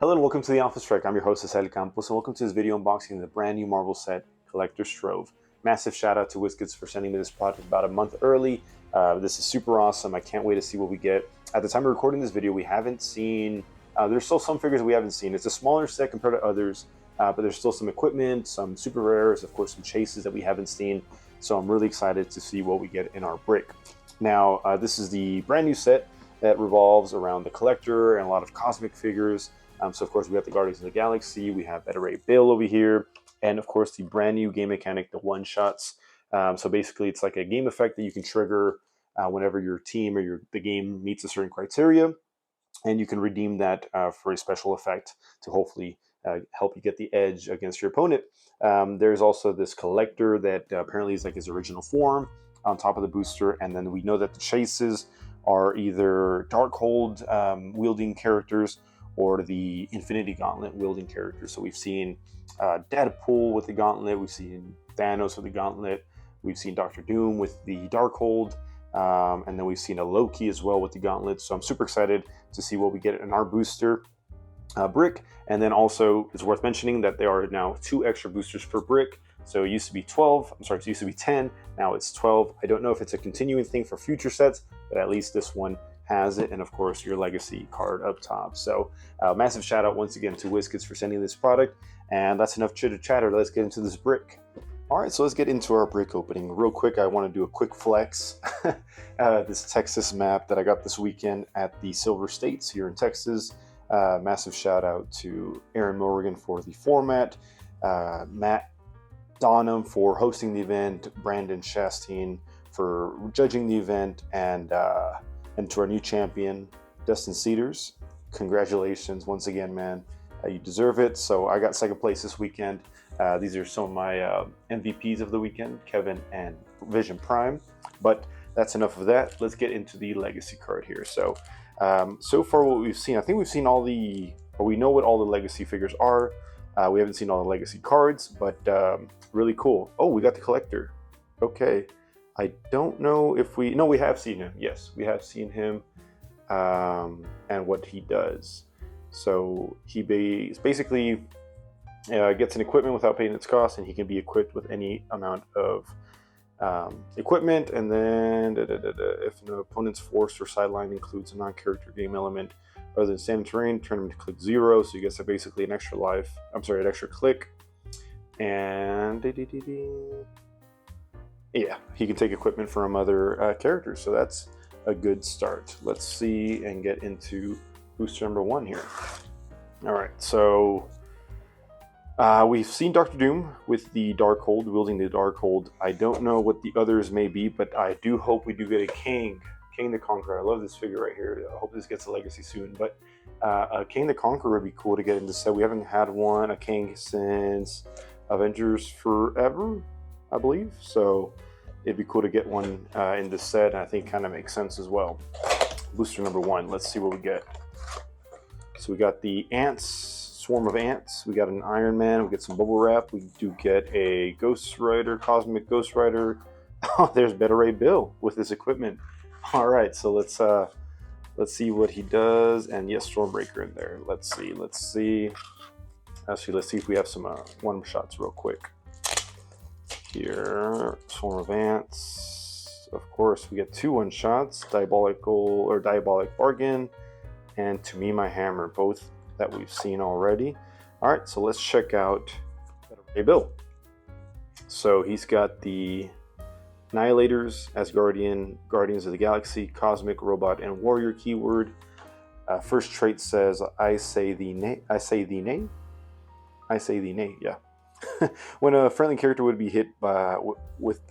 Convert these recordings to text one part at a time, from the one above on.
Hello and welcome to the Alpha Strike. I'm your host, Campos, and welcome to this video unboxing the brand new Marvel set, Collector Trove. Massive shout out to WizKids for sending me this product about a month early. This is super awesome. I can't wait to see what we get. At the time of recording this video, we haven't seen, there's still some figures we haven't seen. It's a smaller set compared to others, but there's still some equipment, some super rares, of course, some chases that we haven't seen. So I'm really excited to see what we get in our brick. Now, this is the brand new set that revolves around the Collector and a lot of cosmic figures. So of course we have the Guardians of the Galaxy, we have Beta Ray Bill over here, and of course the brand new game mechanic, the one-shots. So basically it's like a game effect that you can trigger whenever your team or the game meets a certain criteria, and you can redeem that for a special effect to hopefully help you get the edge against your opponent. There's also this Collector that apparently is like his original form on top of the booster, and then we know that the chases are either Darkhold wielding characters or the Infinity Gauntlet wielding characters. So we've seen Deadpool with the Gauntlet, we've seen Thanos with the Gauntlet, we've seen Dr. Doom with the Darkhold, and then we've seen a Loki as well with the Gauntlet. So I'm super excited to see what we get in our booster brick. And then also it's worth mentioning that there are now 2 extra boosters per brick. So it used to be 12, it used to be 10, now it's 12. I don't know if it's a continuing thing for future sets, but at least this one has it, and of course your legacy card up top. So massive shout out once again to WizKids for sending this product, and that's enough chitter chatter. Let's get into this brick. All right, so let's get into our brick opening real quick. I want to do a quick flex. This Texas map that I got this weekend at the Silver States here in Texas. Massive shout out to Aaron Morgan for the format, Matt Donham for hosting the event, Brandon Shastine for judging the event, and to our new champion, Dustin Cedars. Congratulations once again, man. You deserve it. So I got second place this weekend. These are some of my MVPs of the weekend, Kevin and Vision Prime. But that's enough of that. Let's get into the legacy card here. So, so far what we've seen, I think we've seen we know what all the legacy figures are. We haven't seen all the legacy cards, but really cool. Oh, we got the Collector. Okay. I don't know if we have seen him. Yes, we have seen him and what he does. So he basically gets an equipment without paying its cost, and he can be equipped with any amount of equipment. And then if an opponent's force or sideline includes a non-character game element other than standard terrain, turn him to click 0. So you get basically an extra life. An extra click. And yeah, he can take equipment from other characters, so that's a good start. Let's see and get into booster number 1 here. All right, so we've seen Dr. Doom with the Darkhold, wielding the Darkhold. I don't know what the others may be, but I do hope we do get a King the Conqueror. I love this figure right here. I hope this gets a legacy soon, but a King the Conqueror would be cool to get in this set. We haven't had a King since Avengers Forever, I believe. So it'd be cool to get one in this set, and I think kind of makes sense as well. Booster number 1, let's see what we get. So we got the ants, swarm of ants. We got an Iron Man. We get some bubble wrap. We do get a Ghost Rider, Cosmic Ghost Rider. Oh, there's Beta Ray Bill with his equipment. All right, so let's see what he does. And yes, Stormbreaker in there. Let's see. Actually, let's see if we have some one shots real quick. Here, swarm of ants. Of course, we get 2 one-shots, Diabolic Bargain, and To Me My Hammer, both that we've seen already. All right, so let's check out Ray Bill. So he's got the Annihilators, Guardians of the Galaxy, Cosmic, Robot, and Warrior keyword. First trait says, I say thee nay, yeah. When a friendly character would be hit by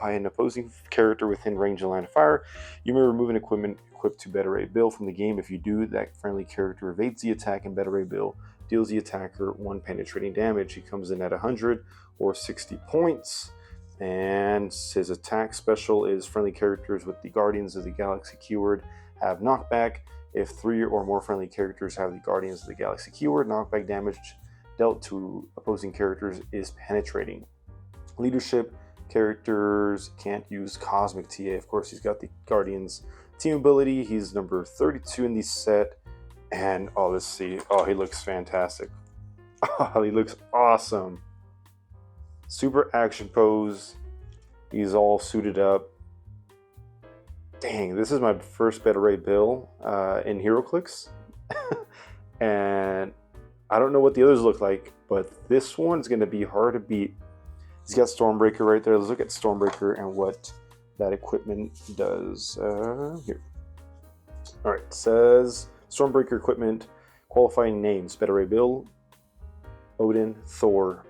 an opposing character within range of line of fire, you may remove an equipment equipped to Beta Ray Bill from the game. If you do, that friendly character evades the attack, and Beta Ray Bill deals the attacker 1 penetrating damage. He comes in at 100 or 60 points, and his attack special is friendly characters with the Guardians of the Galaxy keyword have knockback. If 3 or more friendly characters have the Guardians of the Galaxy keyword, knockback damage dealt to opposing characters is penetrating. Leadership characters can't use Cosmic TA. Of course, he's got the Guardians team ability. He's number 32 in the set, And oh, let's see. Oh, he looks fantastic. Oh, he looks awesome. Super action pose. He's all suited up. Dang, this is my first Beta Ray Bill in Heroclix. And I don't know what the others look like, but this one's going to be hard to beat. He's got Stormbreaker right there. Let's look at Stormbreaker and what that equipment does. Here. All right, it says Stormbreaker equipment, qualifying names, Beta Ray Bill, Odin, Thor,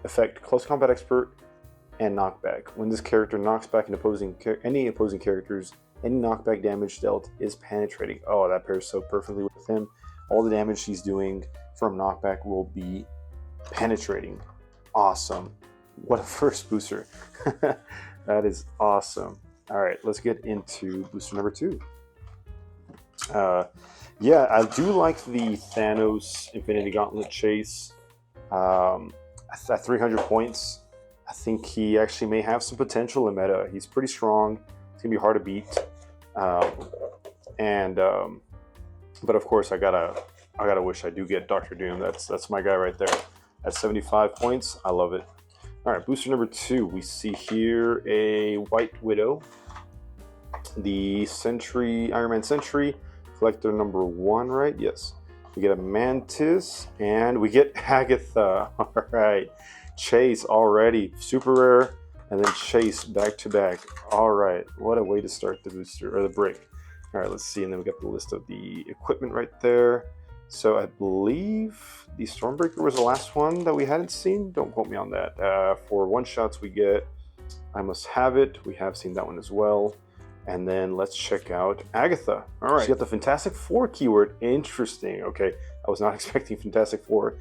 effect, close combat expert, and knockback. When this character knocks back any opposing characters, any knockback damage dealt is penetrating. Oh, that pairs so perfectly with him. All the damage he's doing from knockback will be penetrating. Awesome. What a first booster. That is awesome. All right, let's get into booster number 2. Yeah, I do like the Thanos Infinity Gauntlet chase. At 300 points, I think he actually may have some potential in meta. He's pretty strong. It's gonna be hard to beat. But of course, I gotta wish I do get Dr. Doom. That's my guy right there. At 75 points, I love it. All right, booster number 2. We see here a White Widow, the Iron Man Sentry, collector number 1, right? Yes. We get a Mantis, and we get Agatha. All right, Chase already, super rare, and then Chase back to back. All right, what a way to start the booster, or the break. All right, let's see, and then we got the list of the equipment right there. So I believe the Stormbreaker was the last one that we hadn't seen. Don't quote me on that. For one-shots we get I Must Have It. We have seen that one as well. And then let's check out Agatha. All right, she got the Fantastic Four keyword. Interesting. Okay, I was not expecting Fantastic Four.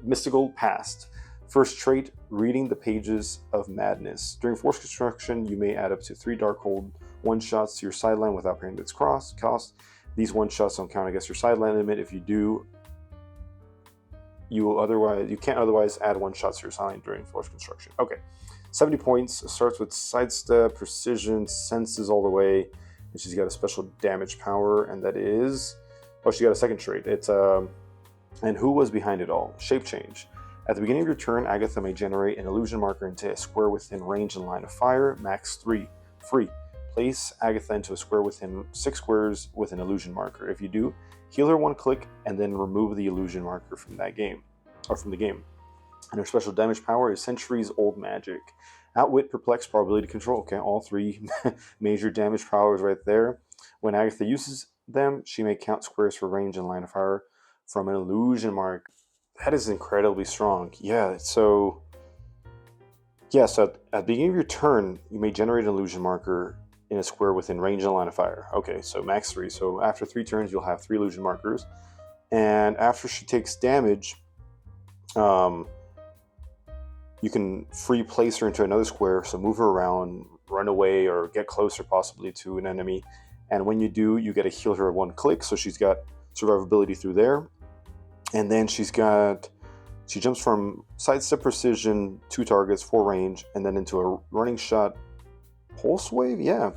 Mystical Past. First trait, reading the pages of madness. During force construction, you may add up to 3 Darkhold one-shots to your sideline without paying its cost. These one-shots don't count against your sideline limit. If you do, you can't otherwise add one-shots to your sideline during force construction. Okay. 70 points, starts with sidestep, precision, senses all the way, and she's got a special damage power, and that is, oh, she got a second trait. It's, and who was behind it all? Shape change. At the beginning of your turn, Agatha may generate an illusion marker into a square within range and line of fire, max 3, free. Place Agatha into a square within 6 squares with an illusion marker. If you do, heal her 1 click, and then remove the illusion marker from that game, or from the game. And her special damage power is Centuries Old Magic. Outwit, Perplex, Probability Control. Okay, all 3 major damage powers right there. When Agatha uses them, she may count squares for range and line of fire from an illusion mark. That is incredibly strong. Yeah, so at the beginning of your turn, you may generate an illusion marker in a square within range and line of fire. Okay, so max 3. So after 3 turns, you'll have 3 illusion markers. And after she takes damage, you can free place her into another square, so move her around, run away, or get closer possibly to an enemy. And when you do, you get to heal her 1 click, so she's got survivability through there. And then she jumps from sidestep, precision, 2 targets, 4 range, and then into a running shot pulse wave, yeah.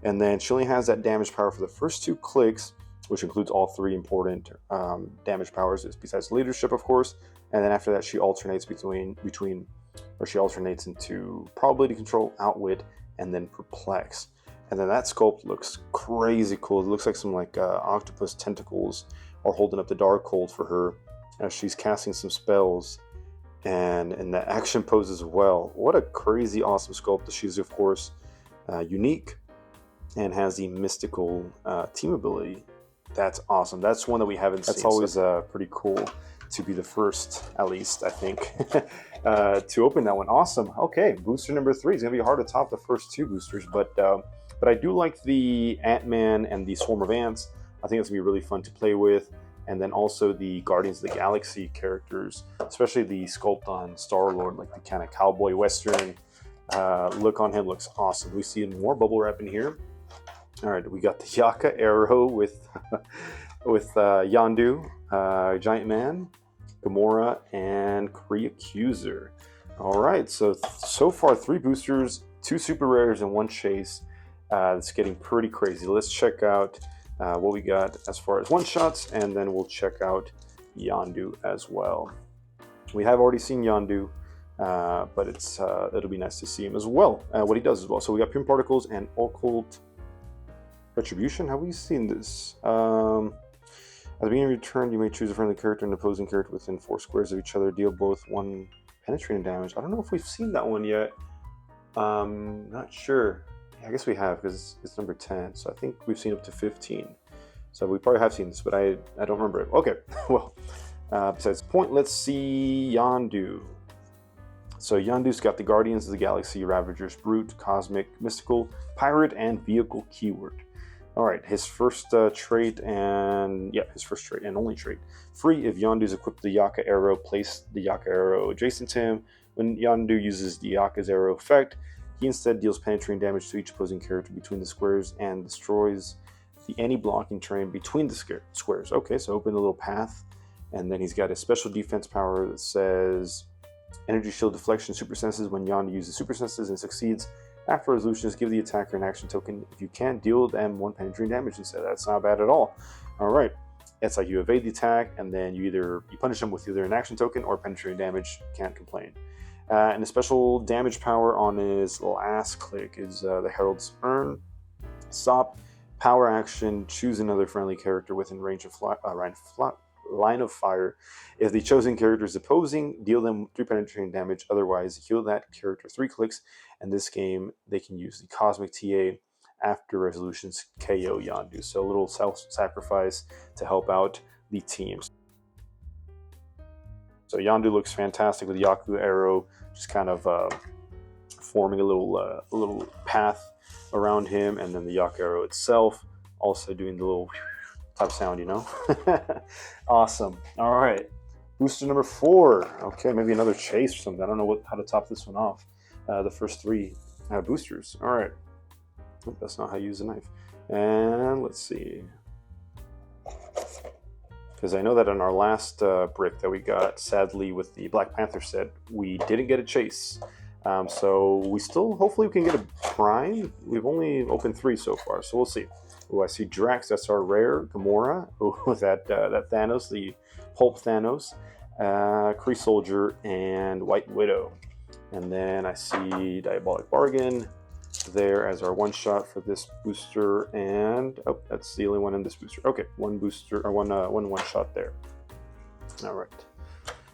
And then she only has that damage power for the first 2 clicks, which includes all 3 important damage powers, besides leadership, of course. And then after that, she alternates she alternates into probability control, outwit, and then perplex. And then that sculpt looks crazy cool. It looks like some octopus tentacles are holding up the Darkhold for her as she's casting some spells, and the action pose as well. What a crazy awesome sculpt. She's of course unique and has the mystical team ability. That's awesome. That's one that we haven't seen. That's always pretty cool to be the first, at least, I think, to open that one. Awesome. Okay, booster number 3 is going to be hard to top the first 2 boosters, but I do like the Ant-Man and the Swarm of Ants. I think it's going to be really fun to play with. And then also the Guardians of the Galaxy characters, especially the sculpt on Star-Lord, like the kind of cowboy western look on him looks awesome. We see more bubble wrap in here. All right, we got the Yaka Arrow with Yandu, Giant Man, Gamora, and Kree Accuser. All right, so far 3 boosters, 2 super rares, and 1 chase. It's getting pretty crazy. Let's check out what we got as far as one-shots, and then we'll check out Yandu as well. We have already seen Yandu, but it'll be nice to see him as well, what he does as well. So we got Pym Particles and Occult Retribution. Have we seen this? At the beginning of your turn, you may choose a friendly character and an opposing character within 4 squares of each other. Deal both 1 penetrating damage. I don't know if we've seen that one yet. Not sure. Yeah, I guess we have, because it's number 10. So I think we've seen up to 15. So we probably have seen this, but I don't remember it. Okay, well, besides the point, let's see Yandu. So Yandu's got the Guardians of the Galaxy, Ravagers, Brute, Cosmic, Mystical, Pirate, and Vehicle keyword. All right, his first trait and only trait. Free if Yandu's equipped the Yaka arrow, place the Yaka arrow adjacent to him. When Yandu uses the Yaka's arrow effect, he instead deals penetrating damage to each opposing character between the squares and destroys the anti-blocking terrain between the squares. Okay, so open a little path, and then he's got a special defense power that says Energy Shield Deflection Super Senses. When Yandu uses Super Senses and succeeds, after resolution, just give the attacker an action token. If you can't, deal them 1 penetrating damage instead. That's not bad at all. All right, it's like you evade the attack, and then you punish them with either an action token or penetrating damage. Can't complain. And the special damage power on his last click is the Herald's Urn. Stop, power action, choose another friendly character within range of line of fire. If the chosen character is opposing, deal them 3 penetrating damage. Otherwise, heal that character 3 clicks. And this game, they can use the Cosmic TA after resolutions KO Yandu. So a little self-sacrifice to help out the teams. So Yandu looks fantastic with the Yaku arrow, just kind of forming a little path around him, and then the Yaku arrow itself also doing the little type sound, you know. Awesome. All right, booster number 4. Okay, maybe another chase or something. I don't know how to top this one off. The first 3 boosters. All right, that's not how you use a knife. And let's see, because I know that in our last brick that we got, sadly, with the Black Panther set, we didn't get a chase. So we still, hopefully we can get a prime. We've only opened 3 so far, so we'll see. Oh, I see Drax, that's our rare. Gamora, oh, that Thanos, the Pulp Thanos. Kree Soldier, and White Widow. And then I see Diabolic Bargain there as our one-shot for this booster, and oh, that's the only one in this booster. Okay, one booster, or one shot there. All right,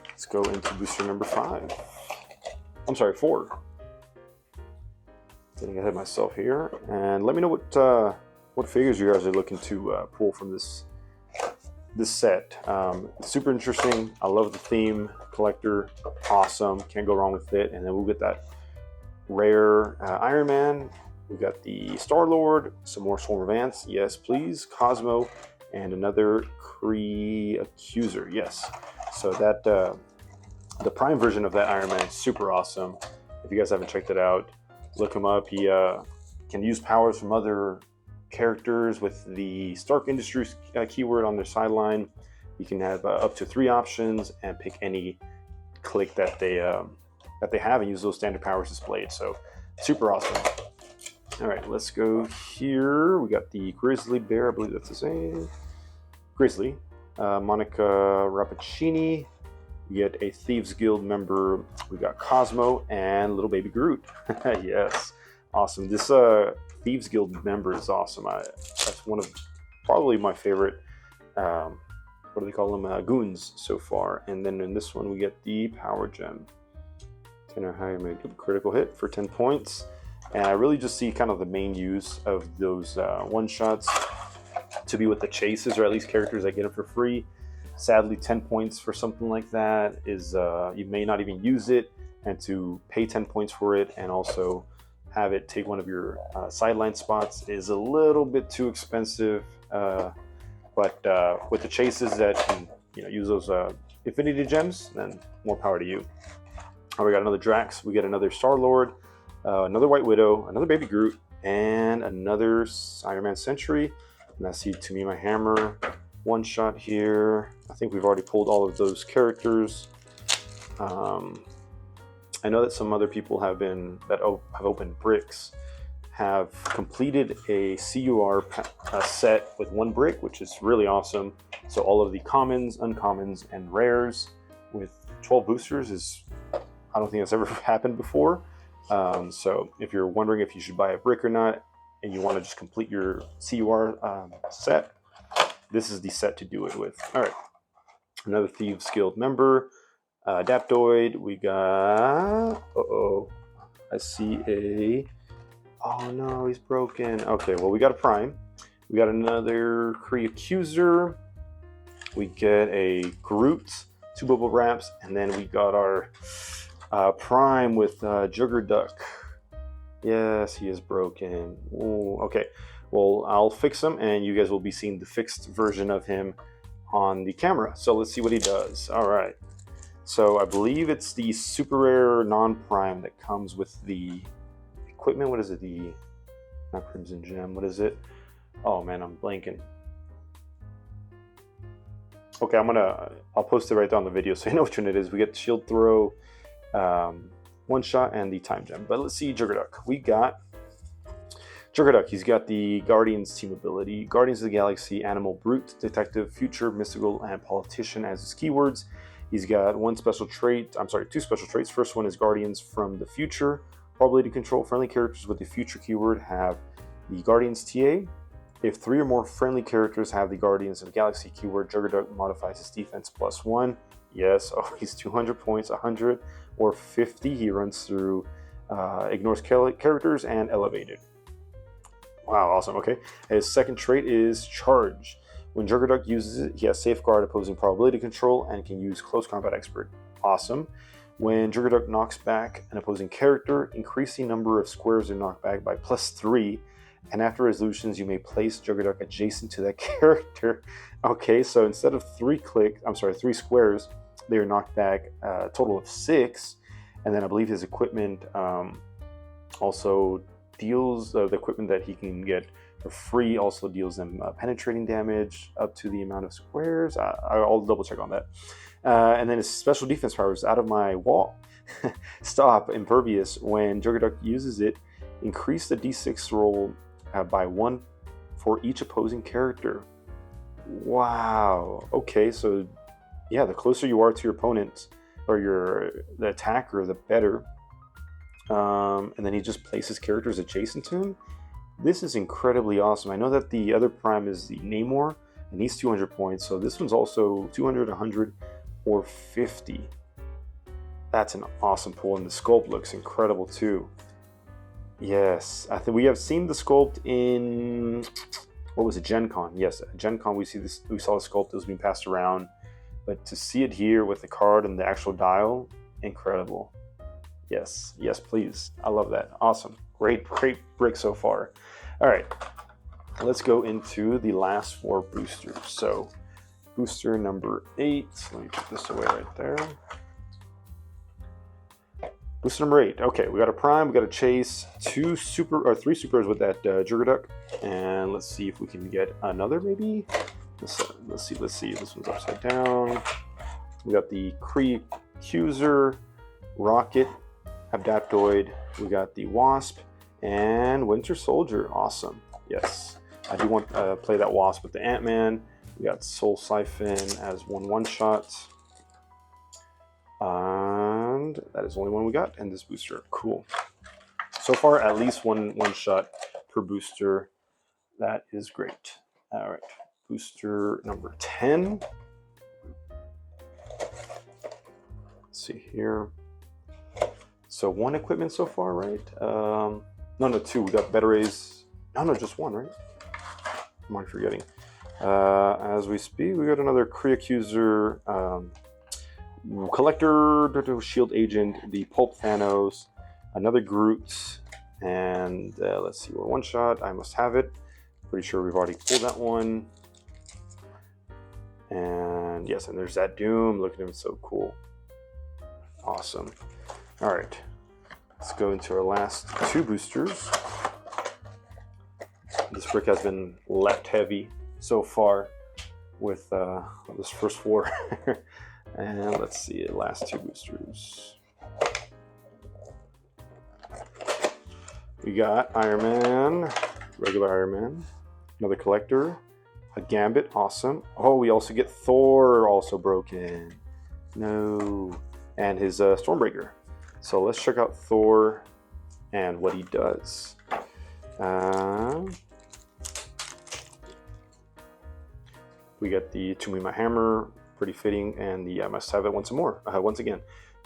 let's go into booster number 5. I'm sorry, 4. Getting ahead of myself here, and let me know what figures you guys are looking to pull from this set. Super interesting. I love the theme. Collector, awesome. Can't go wrong with it. And then we'll get that rare Iron Man. We've got the Star-Lord, some more Swarm of Ants, yes please, Cosmo, and another Kree Accuser, yes. So that the Prime version of that Iron Man is super awesome. If you guys haven't checked it out, look him up. He can use powers from other characters with the Stark Industries keyword on their sideline. You can have up to 3 options and pick any click that they have and use those standard powers displayed. So super awesome. All right, let's go here. We got the Grizzly Bear, I believe that's the same. Grizzly, Monica Rappaccini. We get a Thieves Guild member. We got Cosmo and little baby Groot. Yes, awesome. This Thieves Guild member is awesome. That's one of probably my favorite, what do they call them, goons so far. And then in this one, we get the Power Gem. Tenor high make a critical hit for 10 points. And I really just see kind of the main use of those one-shots to be with the chases, or at least characters that get them for free. Sadly, 10 points for something like that is, you may not even use it, and to pay 10 points for it and also have it take one of your sideline spots is a little bit too expensive. But with the chases that can, use those Infinity Gems, then more power to you. We got another Drax, we get another Star-Lord, another White Widow, another Baby Groot, and another Iron Man Sentry. And I see To Me My Hammer, one shot here. I think we've already pulled all of those characters. I know that some other people have opened bricks have completed a CUR set with 1 brick, which is really awesome. So all of the commons, uncommons, and rares with 12 boosters is, I don't think that's ever happened before. So if you're wondering if you should buy a brick or not, and you want to just complete your CUR set, this is the set to do it with. All right, another Thieves Guild member, Adaptoid. We got, I see a, oh no, he's broken. Okay, well, we got a Prime. We got another Kree Accuser. We get a Groot, 2 bubble wraps, and then we got our Prime with Juggerdu. Yes, he is broken. Ooh, okay, well, I'll fix him, and you guys will be seeing the fixed version of him on the camera. So let's see what he does. All right. So I believe it's the super rare non-prime that comes with the equipment. What is it? The, not Crimson Gem. What is it? Oh man, I'm blanking. Okay, I'll post it right down the video so you know which one it is. We get the shield throw, 1 shot, and the time gem. But let's see Juggerdu. We got Juggerdu. He's got the Guardians team ability, Guardians of the Galaxy, Animal, Brute, Detective, Future, Mystical, and Politician as his keywords. He's got 2 special traits. First one is Guardians from the Future. Probability to control friendly characters with the Future keyword have the Guardians TA. If 3 or more friendly characters have the Guardians of the Galaxy keyword, Juggerdu modifies his defense +1. Yes, he's 200 points, 100 or 50. He runs through, ignores characters, and elevated. Wow, awesome. Okay, his second trait is Charge. When Juggerdu uses it, he has Safeguard, opposing probability control, and can use Close Combat Expert. Awesome. When Juggerdu knocks back an opposing character, increase the number of squares they're knocked back by +3. And after resolutions, you may place Juggerdu adjacent to that character. Okay, so instead of 3 squares, they are knocked back a total of 6. And then I believe his equipment also deals, the equipment that he can get for free also deals them penetrating damage up to the amount of squares. I'll double check on that. And then his special defense powers, out of my wall. Stop, impervious. When Juggerdu uses it, increase the d6 roll by 1 for each opposing character. Wow. Okay, so yeah, the closer you are to your opponent or the attacker, the better. And then he just places characters adjacent to him. This is incredibly awesome. I know that the other Prime is the Namor, and he's 200 points. So this one's also 200, 100, or 50. That's an awesome pull, and the sculpt looks incredible too. Yes, I think we have seen the sculpt in, what was it, Gen Con? Yes, at Gen Con we saw the sculpt that was being passed around, but to see it here with the card and the actual dial, incredible. Yes, yes, please. I love that. Awesome. Great brick so far. All right, let's go into the last 4 boosters. So booster number 8, let me put this away right there. Booster number 8. Okay, we got a Prime, we got a Chase, 3 supers with that Juggerdu, and let's see if we can get another maybe. Let's see. This one's upside down. We got the Kree Accuser, Rocket, Adaptoid. We got the Wasp and Winter Soldier. Awesome. Yes, I do want to play that Wasp with the Ant-Man. We got Soul Siphon as one shot. And that is the only one we got in this booster. Cool. So far, at least one shot per booster. That is great. All right, booster number 10. Let's see here. So 1 equipment so far, right? No, 2. We got batteries. No, just 1, right? I'm already forgetting. As we speak, we got another Kree Accuser, Collector, Shield Agent, the Pulp Thanos, another Groot, and let's see, we're 1 shot. I must have it. Pretty sure we've already pulled that one. And yes, and there's that Doom. Look at him, it's so cool. Awesome. All right, let's go into our last 2 boosters. This brick has been left heavy so far with this first 4. And let's see, last 2 boosters. We got Iron Man, regular Iron Man, another collector, a Gambit, awesome. Oh, we also get Thor, also broken. No. And his Stormbreaker. So let's check out Thor and what he does. We got the To Me My Hammer, pretty fitting, and the I must have it once again.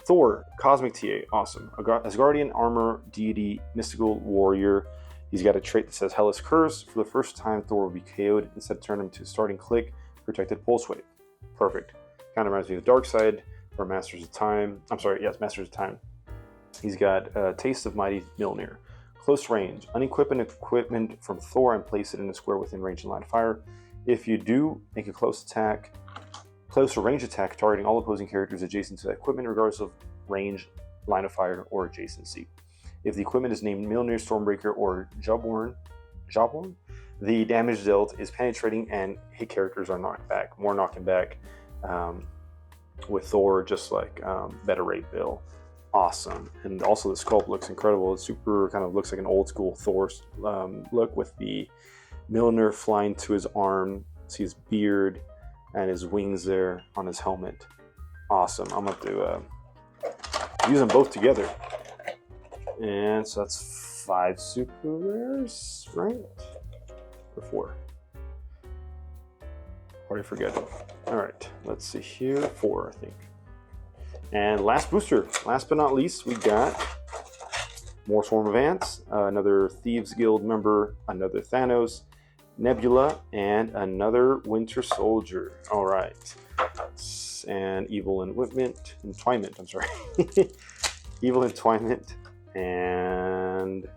Thor, Cosmic TA, awesome. Asgardian armor, deity, mystical warrior. He's got a trait that says Hellas Curse. For the first time, Thor will be KO'd. Instead, turn him to starting click, protected pulse wave. Perfect. Kind of reminds me of the Dark Side or Masters of Time. I'm sorry, yes, Masters of Time. He's got a Taste of Mighty Mjolnir. Close range. Unequip an equipment from Thor and place it in a square within range and line of fire. If you do, make a close or range attack targeting all opposing characters adjacent to that equipment, regardless of range, line of fire, or adjacency. If the equipment is named Mjolnir, Stormbreaker, or Jawbone, the damage dealt is penetrating and hit characters are knocked back. More knocking back with Thor, just like better rate bill. Awesome. And also the sculpt looks incredible. It super kind of looks like an old school Thor look with the Mjolnir flying to his arm. See his beard and his wings there on his helmet. Awesome. I'm going to use them both together. And so that's 5 super rares, right? Or 4? Already forget. All right, let's see here. 4, I think. And last booster, last but not least, we got more Swarm of Ants, another Thieves Guild member, another Thanos, Nebula, and another Winter Soldier. All right. And Evil Entwinement, I'm sorry. Evil Entwinement. And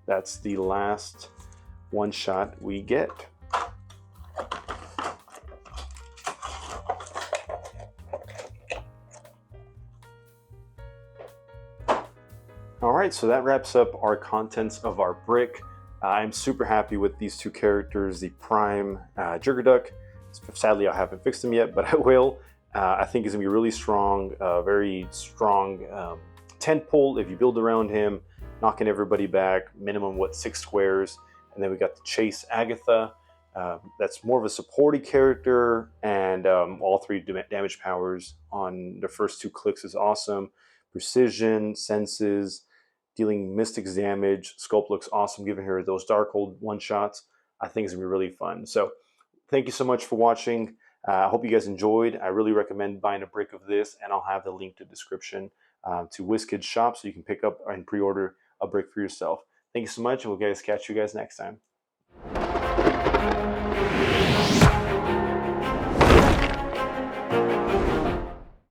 that's the last one shot we get. All right, so that wraps up our contents of our brick. I'm super happy with these 2 characters, the Prime Juggerdu. Sadly, I haven't fixed him yet, but I will. I think he's gonna be really strong, very strong tent pole if you build around him, knocking everybody back, minimum, 6 squares. And then we got the Chase Agatha. That's more of a supporty character, and all 3 damage powers on the first 2 clicks is awesome. Precision, senses, dealing mystics damage. Sculpt looks awesome, giving her those Darkhold one-shots. I think it's going to be really fun. So thank you so much for watching. I hope you guys enjoyed. I really recommend buying a brick of this, and I'll have the link to the description to WizKids shop so you can pick up and pre-order a brick for yourself. Thank you so much, and we'll catch you guys next time.